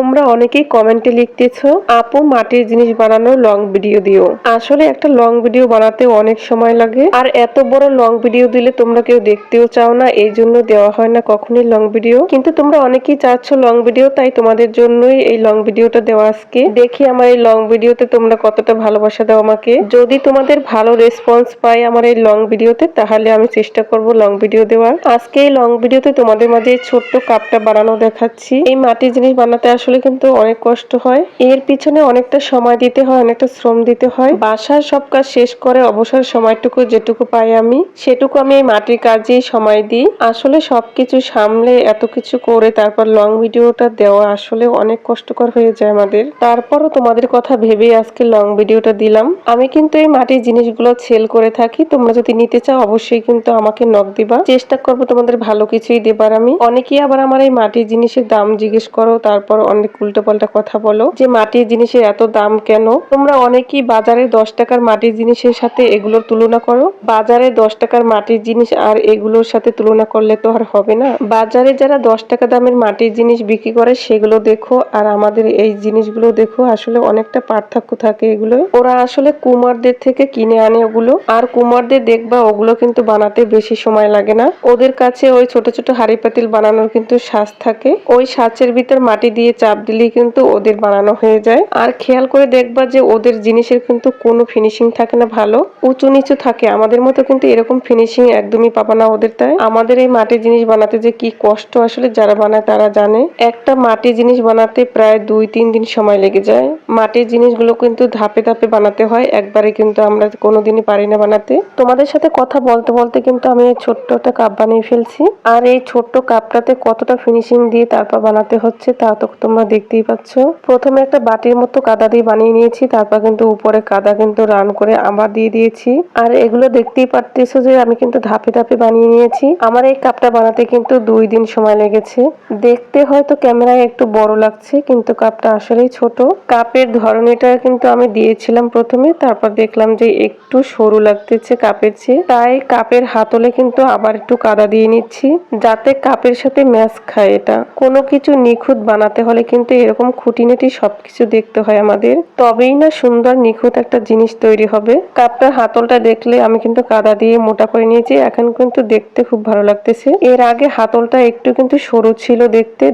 তোমরা অনেকেই কমেন্টে লিখতেছো, আপু মাটির জিনিস বানানোর লং ভিডিও দিও। আসলে একটা লং ভিডিও বানাতে অনেক সময় লাগে, আর এত বড় লং ভিডিও দিলে তোমরা কেউ দেখতেও চাও না, এই জন্য দেওয়া হয় না কখনোই লং ভিডিও। কিন্তু তোমরা অনেকেই চাচ্ছ লং ভিডিও, তাই তোমাদের জন্যই এই লং ভিডিওটা দেওয়া। আজকে দেখি আমার এই লং ভিডিওতে তোমরা কতটা ভালোবাসা দাও আমাকে। যদি তোমাদের ভালো রেসপন্স পাই আমার এই লং ভিডিওতে, তাহলে আমি চেষ্টা করব লং ভিডিও দেওয়ার। আজকে এই লং ভিডিওতে তোমাদের মাঝে এই ছোট্ট কাপটা বানানো দেখাচ্ছি। এই মাটির জিনিস বানাতে আসলে কিন্তু অনেক কষ্ট হয়, এর পিছনে অনেকটা সময় দিতে হয়, অনেকটা শ্রম দিতে হয়। বাসার সব কাজ শেষ করে অবসর সময়টুকু যেটুকু পাই আমি, সেটুকু আমি এই মাটির কাজেই সময় দিই। আসলে সবকিছু সামলে এত কিছু করে তারপর লং ভিডিওটা দেওয়া আসলে অনেক কষ্টকর হয়ে যায় আমাদের। তারপরও তোমাদের কথা ভেবেই আজকে লং ভিডিওটা দিলাম। আমি কিন্তু এই মাটির জিনিসগুলো সেল করে থাকি, তোমরা যদি নিতে চাও অবশ্যই কিন্তু আমাকে নক দিবা, চেষ্টা করবো তোমাদের ভালো কিছুই দেবার। আমি অনেকেই আবার আমার এই মাটির জিনিসের দাম জিজ্ঞেস করো, তারপর অনেক উল্টো পাল্টা কথা বলো যে মাটির জিনিসের এত দাম কেন। তোমরা অনেকেই বাজারে 10 টাকার মাটির জিনিসের সাথে এগুলোর তুলনা করো। বাজারে 10 টাকার মাটির জিনিস আর এগুলোর সাথে তুলনা করলে তো আর হবে না। বাজারে যারা 10 টাকা দামের মাটির জিনিস বিক্রি করে সেগুলো দেখো, আর আমাদের এই জিনিসগুলো দেখো, আসলে অনেকটা পার্থক্য থাকে। এগুলো ওরা আসলে কুমারদের থেকে কিনে আনে ওগুলো, আর কুমারদের দেখবা ওগুলো কিন্তু বানাতে বেশি সময় লাগে না। ওদের কাছে ওই ছোট ছোট হাঁড়ি পাতিল বানানোর কিন্তু সাজ থাকে, ওই সাজের ভিতর মাটি দিয়ে চাপ দিলেই কিন্তু ওদের বানানো হয়ে যায়। আর খেয়াল করে দেখবা যে ওদের জিনিসের কিন্তু কোনো ফিনিশিং থাকে না, ভালো উঁচু নিচু থাকে। আমাদের মতো কিন্তু এরকম ফিনিশিং একদমই পাবা না ওদের। তাই আমাদের এই মাটির জিনিস বানাতে যে কি কষ্ট, আসলে যারা বানায় তারা জানে। একটা মাটির জিনিস বানাতে প্রায় 2-3 দিন সময় লেগে যায়। মাটির জিনিসগুলো কিন্তু ধাপে ধাপে বানাতে হয়, একবারে কিন্তু আমরা কোনোদিনই পারি না বানাতে। তোমাদের সাথে কথা বলতে বলতে কিন্তু আমি এই ছোট্ট একটা কাপ বানিয়ে ফেলছি, আর এই ছোট্ট কাপটাতে কতটা ফিনিশিং দিয়ে তারপর বানাতে হচ্ছে তা তো তোমরা দেখতেই পাচ্ছ। প্রথমে একটা বাটির মতো কাদা দিয়ে বানিয়ে নিয়েছি, তারপর কিন্তু উপরে কাদা কিন্তু রান করে আবার দিয়ে দিয়েছি। আর এগুলো দেখতেই পারতেছো যে আমি কিন্তু ধাপে ধাপে বানিয়ে নিয়েছি। আমার এই কাপটা বানাতে কিন্তু 2 দিন সময় লেগেছে। দেখতে হয়তো ক্যামেরায় একটু বড় লাগছে, কিন্তু কাপটা আসলেই ছোট। কাপের ধরনটা কিন্তু আমি দিয়েছিলাম প্রথমে, তারপর দেখলাম যে একটু সরু লাগতেছে কাপের চেয়ে, তাই কাপের হাতলে কিন্তু আবার একটু কাদা দিয়ে নিচ্ছি যাতে কাপের সাথে ম্যাচ খায়। এটা কোনো কিছু নিখুঁত বানাতে হলে কিন্তু এরকম খুঁটিনাটি সবকিছু দেখতে হয় আমাদের, তবেই না সুন্দর নিখুঁত একটা জিনিস তৈরি হবে। কাপটার হাতলটা দেখলে আমি কিন্তু কাদা দিয়ে মোটা করে নিয়েছি, এখন কিন্তু দেখতে খুব ভালো লাগতেছে। এর আগে হাতলটা একটু কিন্তু সরু ছিল,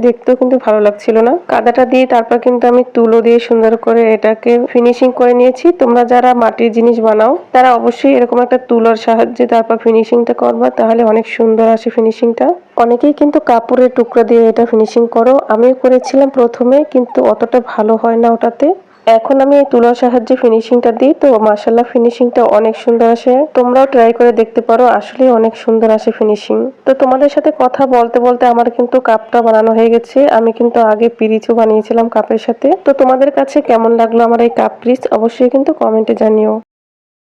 দেখতেও কিন্তু ভালো লাগছিল না। কাদাটা দিয়ে তারপর কিন্তু আমি তুলো দিয়ে সুন্দর করে এটাকে ফিনিশিং করে নিয়েছি। তোমরা যারা মাটির জিনিস বানাও তারা অবশ্যই এরকম একটা তুলোর সাহায্যে তারপর ফিনিশিংটা করবা, তাহলে অনেক সুন্দর আসে ফিনিশিংটা। অনেকেই কিন্তু কাপড়ের টুকরা দিয়ে এটা ফিনিশিং করো, আমিও করেছিলাম প্রথমে, কিন্তু অতটা ভালো হয় না ওটাতে। এখন আমি এই তুলার সাহায্যে ফিনিশিংটা দিই, তো মাশাআল্লাহ ফিনিশিংটা অনেক সুন্দর আসে। তোমরাও ট্রাই করে দেখতে পারো, আসলে অনেক সুন্দর আসে ফিনিশিং। তো তোমাদের সাথে কথা বলতে বলতে আমার কিন্তু কাপটা বানানো হয়ে গেছে। আমি কিন্তু আগে পিরিচও বানিয়েছিলাম কাপের সাথে। তো তোমাদের কাছে কেমন লাগলো আমার এই কাপ পিরিচ অবশ্যই কিন্তু কমেন্টে জানিও।